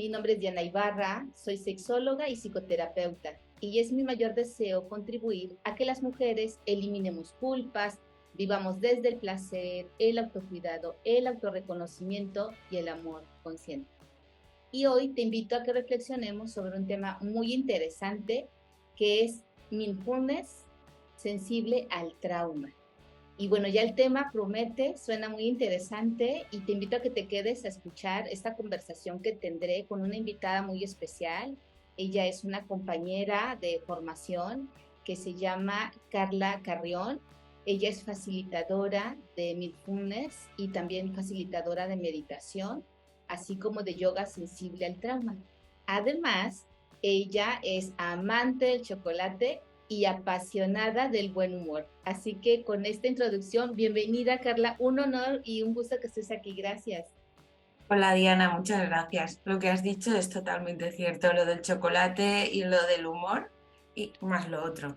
mi nombre es Diana Ibarra, soy sexóloga y psicoterapeuta y es mi mayor deseo contribuir a que las mujeres eliminemos culpas, vivamos desde el placer, el autocuidado, el autorreconocimiento y el amor consciente. Y hoy te invito a que reflexionemos sobre un tema muy interesante que es mindfulness sensible al trauma. Y bueno, ya el tema promete, suena muy interesante y te invito a que te quedes a escuchar esta conversación que tendré con una invitada muy especial. Ella es una compañera de formación que se llama Carla Carrión. Ella es facilitadora de mindfulness y también facilitadora de meditación, así como de yoga sensible al trauma. Además, ella es amante del chocolate y apasionada del buen humor. Así que con esta introducción, bienvenida Carla, un honor y un gusto que estés aquí, gracias. Hola Diana, muchas gracias. Lo que has dicho es totalmente cierto, lo del chocolate y lo del humor y más lo otro.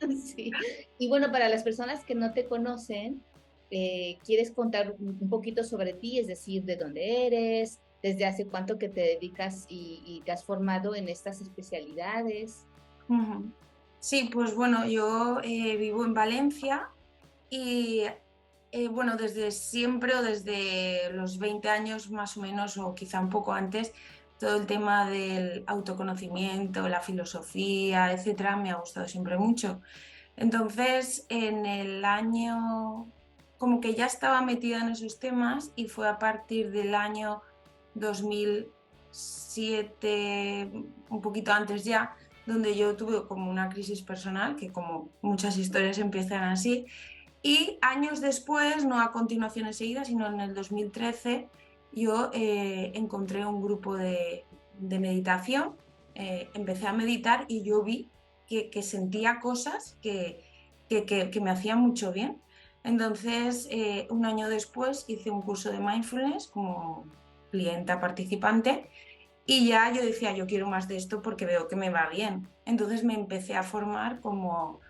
Sí. Y bueno, para las personas que no te conocen, ¿quieres contar un poquito sobre ti? Es decir, de dónde eres, desde hace cuánto que te dedicas y te has formado en estas especialidades. Ujú. Sí, pues bueno, yo vivo en Valencia y bueno, desde siempre o desde los 20 años más o menos o quizá un poco antes, todo el tema del autoconocimiento, la filosofía, etcétera, me ha gustado siempre mucho. Entonces, en el año, como que ya estaba metida en esos temas y fue a partir del año 2007, un poquito antes ya, donde yo tuve como una crisis personal, que como muchas historias empiezan así, y años después, no a continuación enseguida, sino en el 2013, yo encontré un grupo de meditación, empecé a meditar y yo vi que sentía cosas que me hacían mucho bien. Entonces, un año después hice un curso de mindfulness como clienta participante y ya yo decía, yo quiero más de esto porque veo que me va bien. Entonces me empecé a formar como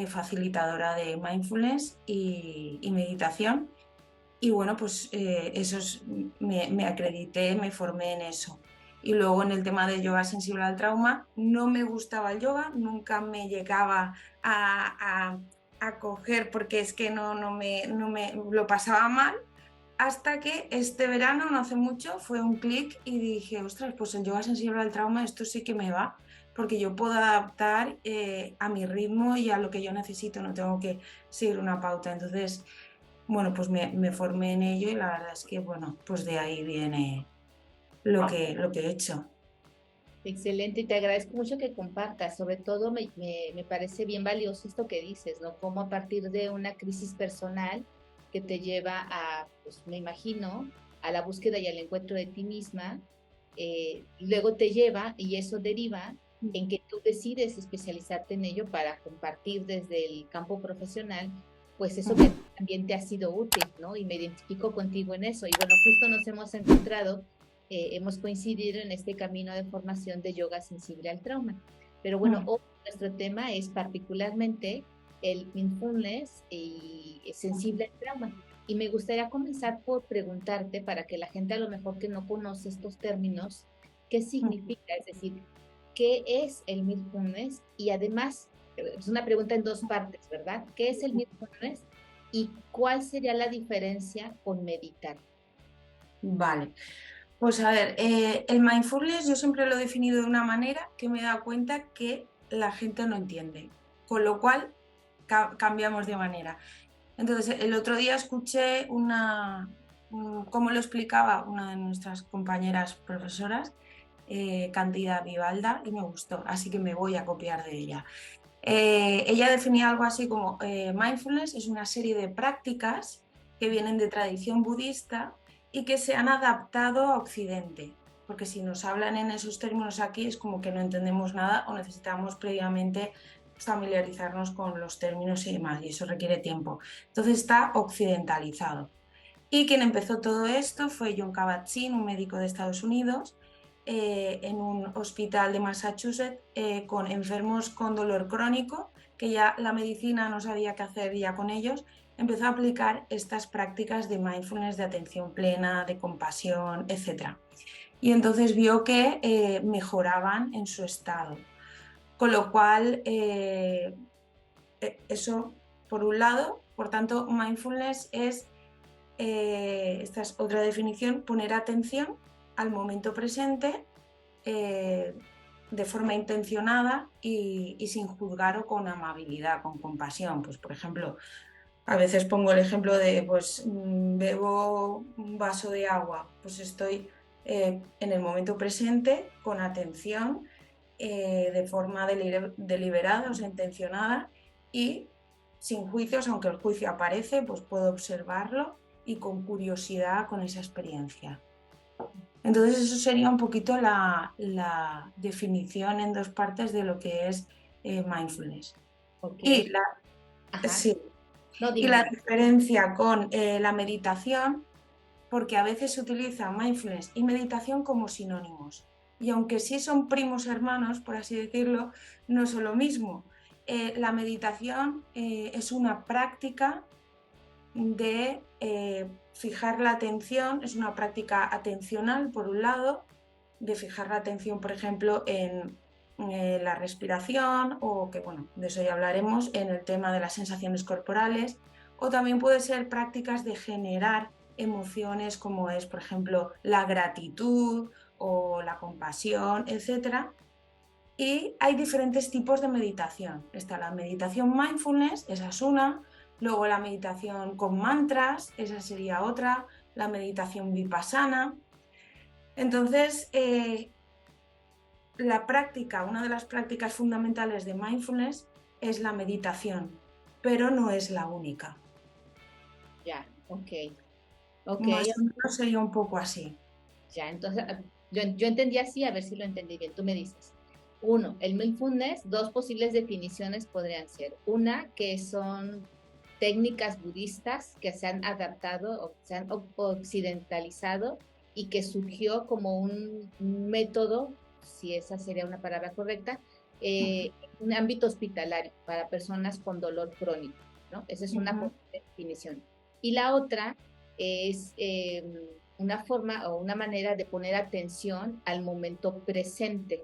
facilitadora de mindfulness y meditación. Y bueno, pues me acredité, me formé en eso. Y luego en el tema de yoga sensible al trauma, no me gustaba el yoga, nunca me llegaba a coger porque es que no me lo pasaba mal, hasta que este verano, no hace mucho, fue un clic y dije, ostras, pues el yoga sensible al trauma, esto sí que me va, porque yo puedo adaptar a mi ritmo y a lo que yo necesito, no tengo que seguir una pauta. Entonces, bueno, pues me formé en ello y la verdad es que, bueno, pues de ahí viene lo que he hecho. Excelente, y te agradezco mucho que compartas. Sobre todo me parece bien valioso esto que dices, ¿no? Cómo a partir de una crisis personal que te lleva a, pues me imagino, a la búsqueda y al encuentro de ti misma, luego te lleva y eso deriva en que tú decides especializarte en ello para compartir desde el campo profesional, pues eso que también te ha sido útil, ¿no? Y me identifico contigo en eso. Y bueno, justo nos hemos encontrado, hemos coincidido en este camino de formación de yoga sensible al trauma. Pero bueno, hoy nuestro tema es particularmente el mindfulness y sensible al trauma. Y me gustaría comenzar por preguntarte, para que la gente a lo mejor que no conoce estos términos, ¿qué significa? Es decir, ¿qué es el mindfulness? Y además, es una pregunta en dos partes, ¿verdad? ¿Qué es el mindfulness? ¿Y cuál sería la diferencia con meditar? Vale, pues a ver, el mindfulness yo siempre lo he definido de una manera que me he dado cuenta que la gente no entiende, con lo cual cambiamos de manera. Entonces, el otro día escuché cómo lo explicaba una de nuestras compañeras profesoras, Candida Vivalda, y me gustó, así que me voy a copiar de ella. Ella definía algo así como mindfulness es una serie de prácticas que vienen de tradición budista y que se han adaptado a Occidente, porque si nos hablan en esos términos aquí es como que no entendemos nada o necesitamos previamente familiarizarnos con los términos y demás, y eso requiere tiempo. Entonces está occidentalizado. Y quien empezó todo esto fue John Kabat-Zinn, un médico de Estados Unidos, en un hospital de Massachusetts con enfermos con dolor crónico, que ya la medicina no sabía qué hacer ya con ellos, empezó a aplicar estas prácticas de mindfulness, de atención plena, de compasión, etc. y entonces vio que mejoraban en su estado. Con lo cual, eso por un lado, por tanto, mindfulness es, esta es otra definición, poner atención al momento presente de forma intencionada y sin juzgar o con amabilidad, con compasión. Pues, por ejemplo, a veces pongo el ejemplo de, pues, bebo un vaso de agua, pues estoy en el momento presente, con atención, de forma deliberada, o sea, intencionada y sin juicios, aunque el juicio aparece, pues puedo observarlo y con curiosidad con esa experiencia. Entonces eso sería un poquito la definición en dos partes de lo que es mindfulness. Ok. Y Ajá. sí, No, y dime, la dime. diferencia con la meditación, porque a veces se utiliza mindfulness y meditación como sinónimos. Y aunque sí son primos hermanos, por así decirlo, no son lo mismo. La meditación es una práctica de fijar la atención, es una práctica atencional, por un lado, de fijar la atención, por ejemplo, en la respiración, o que, bueno, de eso ya hablaremos, en el tema de las sensaciones corporales, o también puede ser prácticas de generar emociones como es, por ejemplo, la gratitud o la compasión, etc. Y hay diferentes tipos de meditación. Está la meditación mindfulness, esa es una. Luego la meditación con mantras, esa sería otra. La meditación vipassana. Entonces, la práctica, una de las prácticas fundamentales de mindfulness es la meditación, pero no es la única. Ya, ok. Ok, Más o menos sería un poco así. ya, entonces yo entendí así, a ver si lo entendí bien. Tú me dices, uno, el mindfulness, dos posibles definiciones podrían ser. Una, que son técnicas budistas que se han adaptado o se han occidentalizado y que surgió como un método, si esa sería una palabra correcta, un ámbito hospitalario para personas con dolor crónico, ¿no? Esa es una Ujú, definición. Y la otra es una forma o una manera de poner atención al momento presente.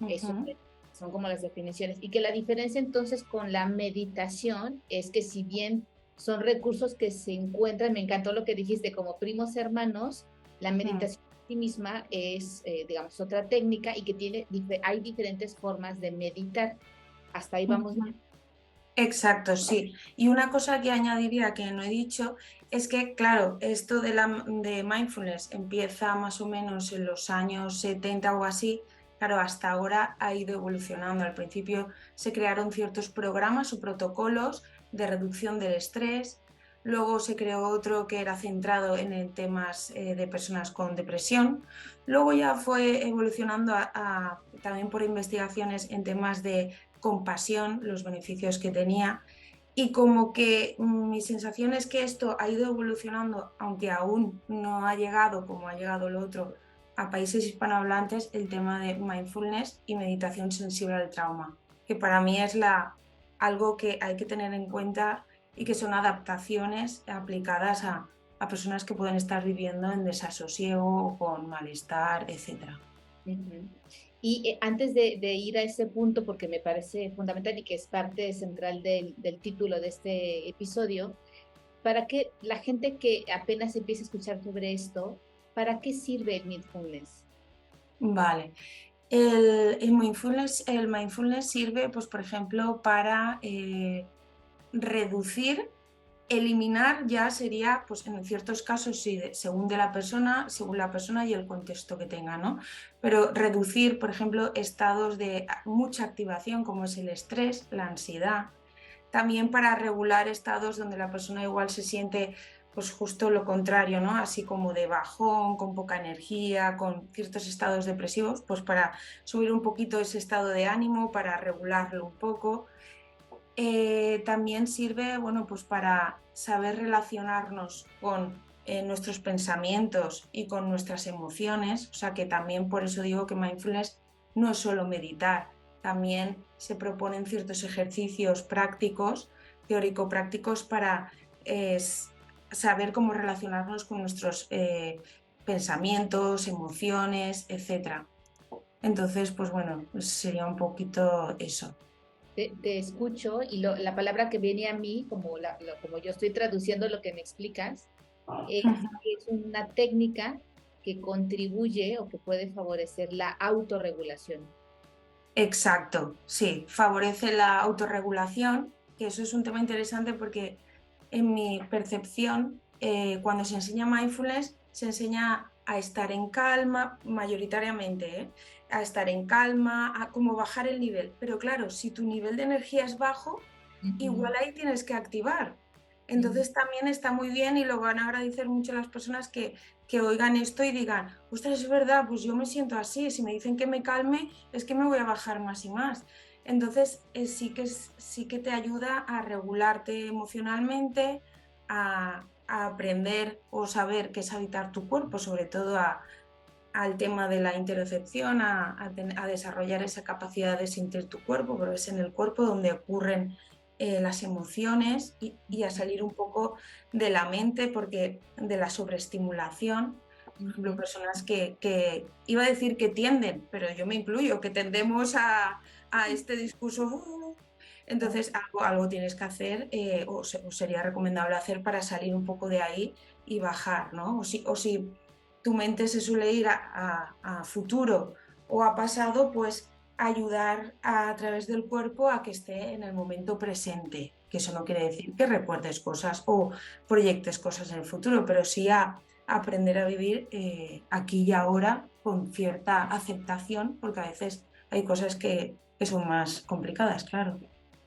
Eso ujú. son como las definiciones. Y que la diferencia entonces con la meditación es que si bien son recursos que se encuentran, me encantó lo que dijiste, como primos hermanos, la Mm. meditación en sí misma es, digamos, otra técnica y que hay diferentes formas de meditar. Hasta ahí vamos Ujú. bien. Exacto, sí. Y una cosa que añadiría que no he dicho es que, claro, esto de mindfulness empieza más o menos en los años 70 o así. Claro, hasta ahora ha ido evolucionando. Al principio se crearon ciertos programas o protocolos de reducción del estrés. Luego se creó otro que era centrado en temas de personas con depresión. Luego ya fue evolucionando también por investigaciones en temas de compasión, los beneficios que tenía. Y como que mi sensación es que esto ha ido evolucionando, aunque aún no ha llegado como ha llegado lo otro a países hispanohablantes, el tema de mindfulness y meditación sensible al trauma, que para mí es algo que hay que tener en cuenta y que son adaptaciones aplicadas a personas que pueden estar viviendo en desasosiego o con malestar, etc. Ujú. Y antes de ir a ese punto, porque me parece fundamental y que es parte central del título de este episodio, para que la gente que apenas empiece a escuchar sobre esto, ¿para qué sirve el mindfulness? Vale. El mindfulness sirve, pues, por ejemplo, para reducir, eliminar ya sería, pues en ciertos casos sí, según la persona y el contexto que tenga, ¿no? Pero reducir, por ejemplo, estados de mucha activación como es el estrés, la ansiedad, también para regular estados donde la persona igual se siente pues justo lo contrario, ¿no? Así como de bajón, con poca energía, con ciertos estados depresivos, pues para subir un poquito ese estado de ánimo, para regularlo un poco. También sirve, bueno, pues para saber relacionarnos con nuestros pensamientos y con nuestras emociones, o sea que también por eso digo que mindfulness no es solo meditar, también se proponen ciertos ejercicios prácticos, teórico-prácticos, para saber cómo relacionarnos con nuestros pensamientos, emociones, etc. Entonces, pues bueno, sería un poquito eso. Te escucho y la palabra que viene a mí, como yo estoy traduciendo lo que me explicas, es una técnica que contribuye o que puede favorecer la autorregulación. Exacto, sí, favorece la autorregulación, que eso es un tema interesante porque en mi percepción, cuando se enseña mindfulness, se enseña a estar en calma, mayoritariamente, a estar en calma, a como bajar el nivel. Pero claro, si tu nivel de energía es bajo, igual ahí tienes que activar. Entonces también está muy bien y lo van a agradecer mucho las personas que oigan esto y digan, ostras, es verdad, pues yo me siento así, si me dicen que me calme, es que me voy a bajar más y más. Entonces sí que te ayuda a regularte emocionalmente, a aprender o saber qué es habitar tu cuerpo, sobre todo al tema de la interocepción, a desarrollar esa capacidad de sentir tu cuerpo, porque es en el cuerpo donde ocurren las emociones y a salir un poco de la mente, porque de la sobreestimulación. Por ejemplo, personas que iba a decir que tienden, pero yo me incluyo, que tendemos a este discurso. Entonces, algo tienes que hacer o sería recomendable hacer para salir un poco de ahí y bajar, ¿no? O si tu mente se suele ir a futuro o a pasado, pues ayudar a través del cuerpo a que esté en el momento presente, que eso no quiere decir que recuerdes cosas o proyectes cosas en el futuro, pero sí a aprender a vivir aquí y ahora con cierta aceptación, porque a veces hay cosas que son más complicadas, claro.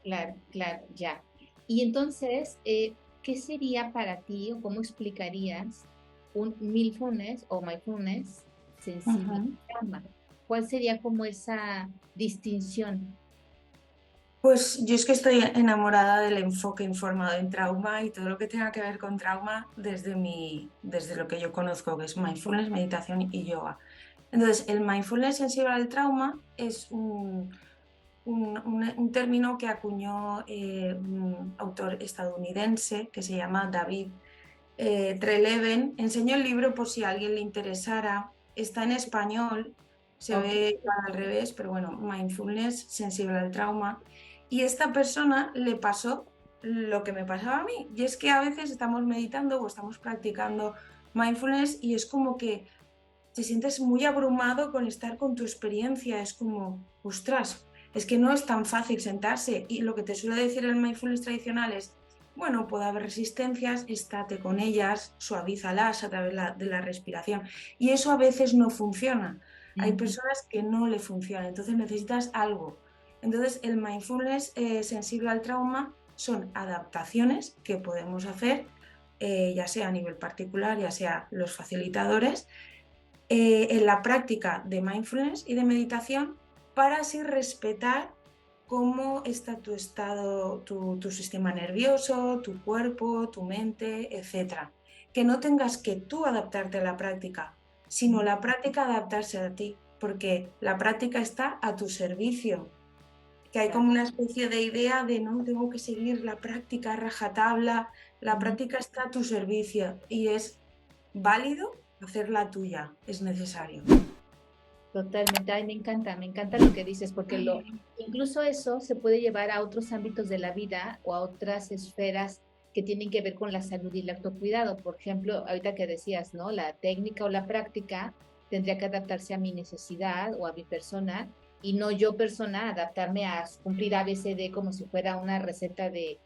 Claro, claro, ya. Y entonces, ¿qué sería para ti o cómo explicarías un mindfulness o mindfulness sensible Ujú. al trauma? ¿Cuál sería como esa distinción? Pues yo es que estoy enamorada del enfoque informado en trauma y todo lo que tenga que ver con trauma desde lo que yo conozco, que es mindfulness, meditación y yoga. Entonces, el mindfulness sensible al trauma es un término que acuñó un autor estadounidense que se llama David Treleaven. Enseñó el libro por si a alguien le interesara. Está en español, se Ok. ve al revés, pero bueno, mindfulness sensible al trauma. Y esta persona le pasó lo que me pasaba a mí. Y es que a veces estamos meditando o estamos practicando mindfulness y es como que te sientes muy abrumado con estar con tu experiencia. Es como, ostras, es que no es tan fácil sentarse. Y lo que te suele decir el mindfulness tradicional es, bueno, puede haber resistencias, estate con ellas, suavízalas a través de la respiración. Y eso a veces no funciona. Hay Ujú. personas que no le funciona, entonces necesitas algo. Entonces el mindfulness sensible al trauma son adaptaciones que podemos hacer, ya sea a nivel particular, ya sea los facilitadores, en la práctica de mindfulness y de meditación para así respetar cómo está tu estado, tu sistema nervioso, tu cuerpo, tu mente, etc. Que no tengas que tú adaptarte a la práctica, sino la práctica adaptarse a ti, porque la práctica está a tu servicio, que hay Claro. como una especie de idea de no tengo que seguir la práctica a rajatabla, la Ujú. práctica está a tu servicio y es válido hacerla tuya, es necesario. Totalmente. Ay, me encanta lo que dices, porque incluso eso se puede llevar a otros ámbitos de la vida o a otras esferas que tienen que ver con la salud y el autocuidado. Por ejemplo, ahorita que decías, ¿no? La técnica o la práctica tendría que adaptarse a mi necesidad o a mi persona y no yo persona adaptarme a cumplir ABCD como si fuera una receta de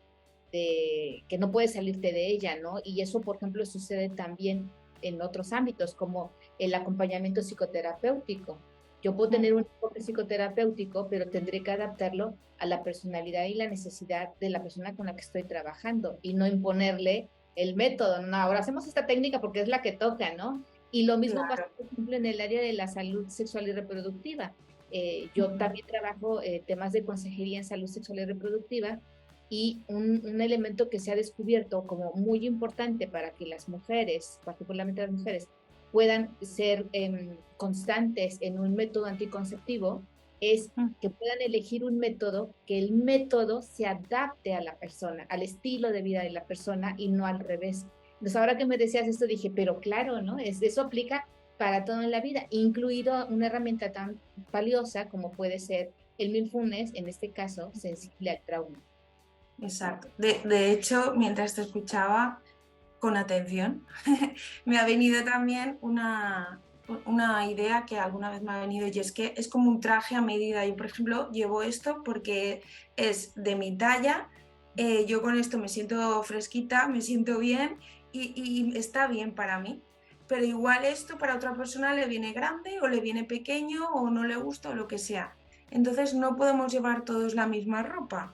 que no puedes salirte de ella, ¿no? Y eso, por ejemplo, sucede también en otros ámbitos, como el acompañamiento psicoterapéutico. Yo puedo tener un enfoque psicoterapéutico, pero tendré que adaptarlo a la personalidad y la necesidad de la persona con la que estoy trabajando y no imponerle el método. No, ahora hacemos esta técnica porque es la que toca, ¿no? Y lo mismo pasa, Claro. por ejemplo, en el área de la salud sexual y reproductiva. Yo también trabajo temas de consejería en salud sexual y reproductiva y un elemento que se ha descubierto como muy importante para que las mujeres, particularmente las mujeres, puedan ser constantes en un método anticonceptivo es que puedan elegir un método, que el método se adapte a la persona, al estilo de vida de la persona y no al revés. Entonces, ahora que me decías esto, dije, pero claro, ¿no? Eso aplica para todo en la vida, incluido una herramienta tan valiosa como puede ser el mindfulness, en este caso, sensible al trauma. Exacto. De hecho, mientras te escuchaba con atención, me ha venido también una idea que alguna vez me ha venido y es que es como un traje a medida. Yo, por ejemplo, llevo esto porque es de mi talla, yo con esto me siento fresquita, me siento bien y está bien para mí. Pero igual esto para otra persona le viene grande o le viene pequeño o no le gusta o lo que sea. Entonces no podemos llevar todos la misma ropa.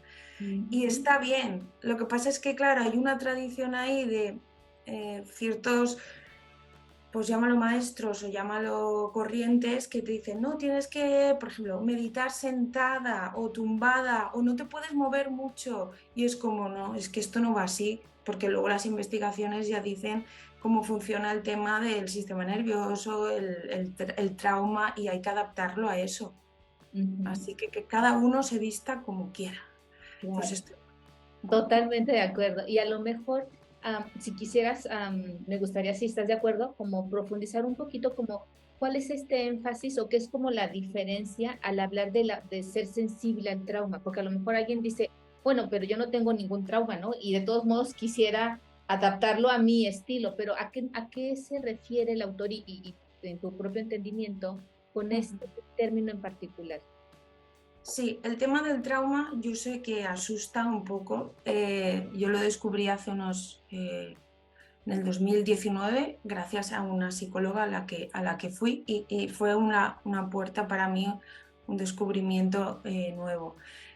Y está bien. Lo que pasa es que, claro, hay una tradición ahí de ciertos, pues llámalo maestros o llámalo corrientes, que te dicen, no, tienes que, por ejemplo, meditar sentada o tumbada o no te puedes mover mucho. Y es como, no, es que esto no va así, porque luego las investigaciones ya dicen cómo funciona el tema del sistema nervioso, el trauma y hay que adaptarlo a eso. Así que cada uno se vista como quiera. Pues Claro. esto. Totalmente de acuerdo. Y a lo mejor, si quisieras, me gustaría, si estás de acuerdo, como profundizar un poquito como cuál es este énfasis o qué es como la diferencia al hablar de ser sensible al trauma, porque a lo mejor alguien dice, bueno, pero yo no tengo ningún trauma, ¿no? Y de todos modos quisiera adaptarlo a mi estilo, pero a qué se refiere el autor y en tu propio entendimiento con este término en particular? Sí, el tema del trauma yo sé que asusta un poco. Yo lo descubrí en el 2019 gracias a una psicóloga a la que fui y fue una puerta para mí, un descubrimiento nuevo.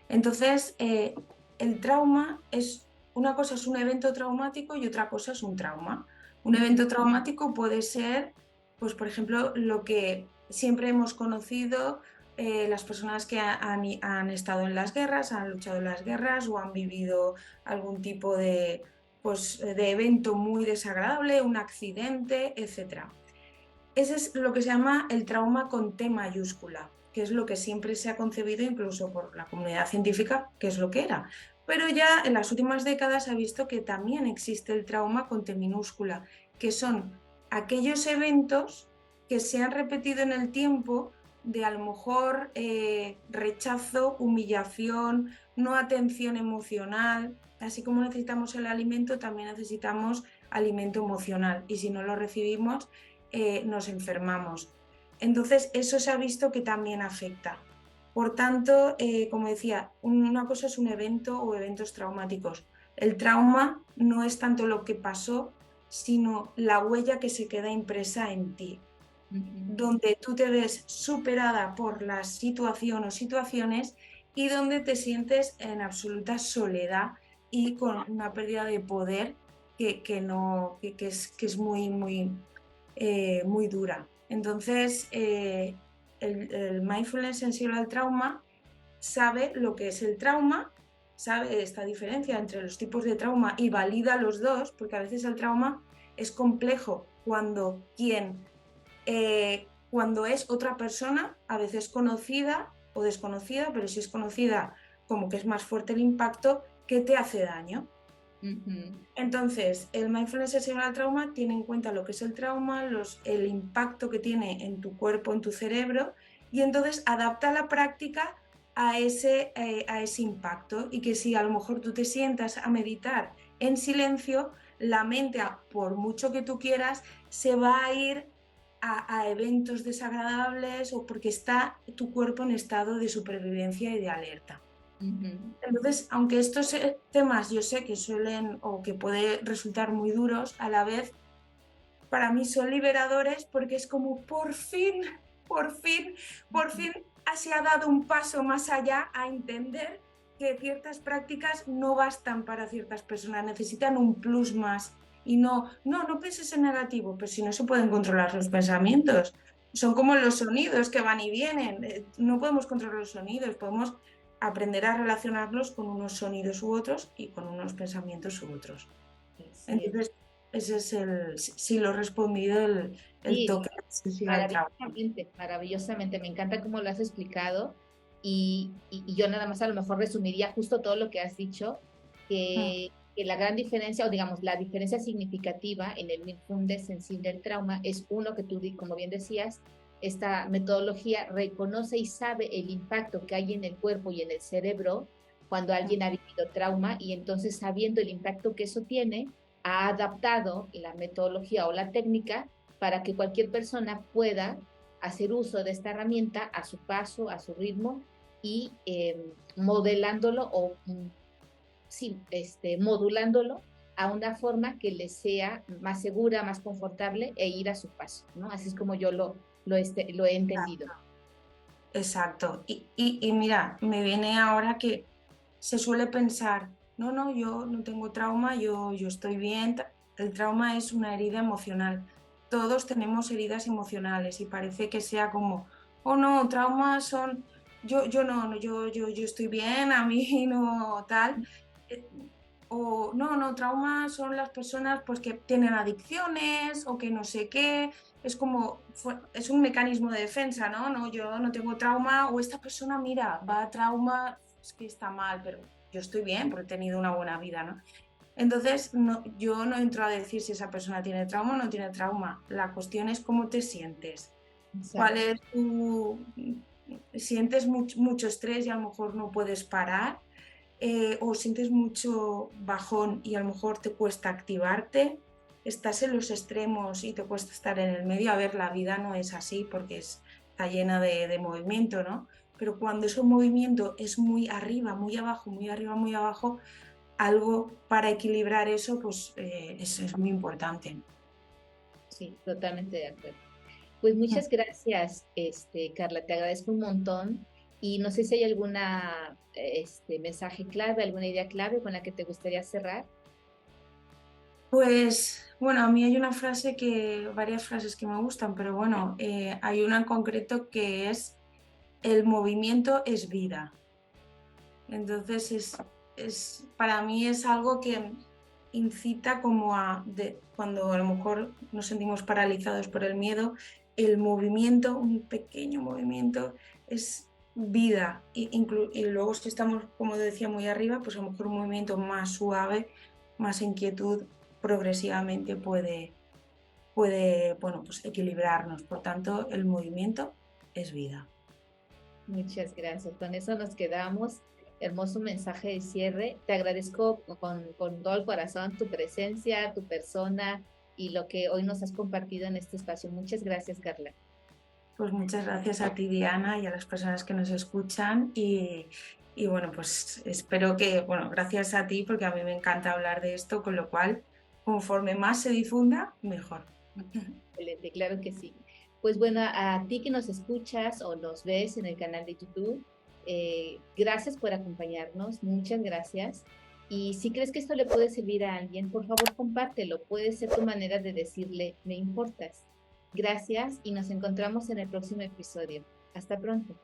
Entonces, el trauma es, una cosa es un evento traumático y otra cosa es un trauma. Un evento traumático puede ser, pues por ejemplo, lo que siempre hemos conocido las personas que han estado en las guerras, han luchado en las guerras o han vivido algún tipo pues, de evento muy desagradable, un accidente, etc. Ese es lo que se llama el trauma con T mayúscula, que es lo que siempre se ha concebido incluso por la comunidad científica, que es lo que era. Pero ya en las últimas décadas se ha visto que también existe el trauma con T minúscula, que son aquellos eventos que se han repetido en el tiempo de a lo mejor rechazo, humillación, no atención emocional. Así como necesitamos el alimento, también necesitamos alimento emocional. Y si no lo recibimos, nos enfermamos. Entonces, eso se ha visto que también afecta. Por tanto, como decía, una cosa es un evento o eventos traumáticos. El trauma no es tanto lo que pasó, sino la huella que se queda impresa en ti, donde tú te ves superada por la situación o situaciones y donde te sientes en absoluta soledad y con una pérdida de poder que es muy dura. Entonces, el mindfulness sensible al trauma sabe lo que es el trauma, sabe esta diferencia entre los tipos de trauma y valida los dos, porque a veces el trauma es complejo cuando es otra persona, a veces conocida o desconocida, pero si es conocida, como que es más fuerte el impacto, que te hace daño. Entonces, el mindfulness sensible al trauma tiene en cuenta lo que es el trauma, el impacto que tiene en tu cuerpo, en tu cerebro, y entonces adapta la práctica a ese impacto. Y que si a lo mejor tú te sientas a meditar en silencio, la mente, por mucho que tú quieras, se va a ir a eventos desagradables o porque está tu cuerpo en estado de supervivencia y de alerta. Entonces, aunque estos temas yo sé que suelen o que puede resultar muy duros, a la vez para mí son liberadores porque es como por fin se ha dado un paso más allá a entender que ciertas prácticas no bastan para ciertas personas, necesitan un plus más. Y no pienses en negativo, pero si no se pueden controlar los pensamientos. Son como los sonidos que van y vienen. No podemos controlar los sonidos, podemos aprender a relacionarlos con unos sonidos u otros y con unos pensamientos u otros. Entonces, ese es si lo he respondido, el Sí, toque al trabajo. maravillosamente, maravillosamente. Me encanta cómo lo has explicado y yo nada más a lo mejor resumiría justo todo lo que has dicho, que que la gran diferencia, o digamos, la diferencia significativa en el mindfulness sensible del trauma es uno que tú, como bien decías, esta metodología reconoce y sabe el impacto que hay en el cuerpo y en el cerebro cuando alguien ha vivido trauma y entonces sabiendo el impacto que eso tiene, ha adaptado la metodología o la técnica para que cualquier persona pueda hacer uso de esta herramienta a su paso, a su ritmo y modelándolo o sí, modulándolo a una forma que le sea más segura, más confortable e ir a su paso, ¿no? Así es como yo lo he entendido. Exacto. Y mira, me viene ahora que se suele pensar, no, no, yo no tengo trauma, yo estoy bien. El trauma es una herida emocional. Todos tenemos heridas emocionales y parece que sea como, oh no, traumas son, yo no, no, yo estoy bien, a mí no tal. Eh, O no, no, traumas son las personas pues que tienen adicciones o que no sé qué. Es como, es un mecanismo de defensa, ¿no? No, yo no tengo trauma o esta persona, mira, va a trauma, es que está mal, pero yo estoy bien porque he tenido una buena vida, ¿no? Entonces, no, yo no entro a decir si esa persona tiene trauma o no tiene trauma. La cuestión es cómo te sientes. ¿Cuál Exacto. es tu... Sientes mucho estrés y a lo mejor no puedes parar, o sientes mucho bajón y a lo mejor te cuesta activarte, estás en los extremos y te cuesta estar en el medio. A ver, la vida no es así porque está llena de movimiento, ¿no? Pero cuando ese movimiento es muy arriba, muy abajo, muy arriba, muy abajo, algo para equilibrar eso, pues es muy importante. Sí, totalmente de acuerdo. Pues muchas gracias, Carla, te agradezco un montón y no sé si hay alguna mensaje clave, alguna idea clave con la que te gustaría cerrar. Pues bueno, a mí hay una frase varias frases que me gustan, pero bueno, hay una en concreto que es: el movimiento es vida. Entonces para mí es algo que incita como cuando a lo mejor nos sentimos paralizados por el miedo, el movimiento, un pequeño movimiento, es vida. Y luego si estamos, como decía, muy arriba, pues a lo mejor un movimiento más suave, más inquietud, progresivamente puede, bueno, pues equilibrarnos. Por tanto, el movimiento es vida. Muchas gracias. Con eso nos quedamos. Hermoso mensaje de cierre. Te agradezco con todo el corazón tu presencia, tu persona y lo que hoy nos has compartido en este espacio. Muchas gracias, Carla. Pues muchas gracias a ti, Diana, y a las personas que nos escuchan. Y bueno, pues espero que, bueno, gracias a ti, porque a mí me encanta hablar de esto, con lo cual, conforme más se difunda, mejor. Excelente, claro que sí. Pues bueno, a ti que nos escuchas o nos ves en el canal de YouTube, gracias por acompañarnos, muchas gracias. Y si crees que esto le puede servir a alguien, por favor compártelo. Puede ser tu manera de decirle, me importas. Gracias y nos encontramos en el próximo episodio. Hasta pronto.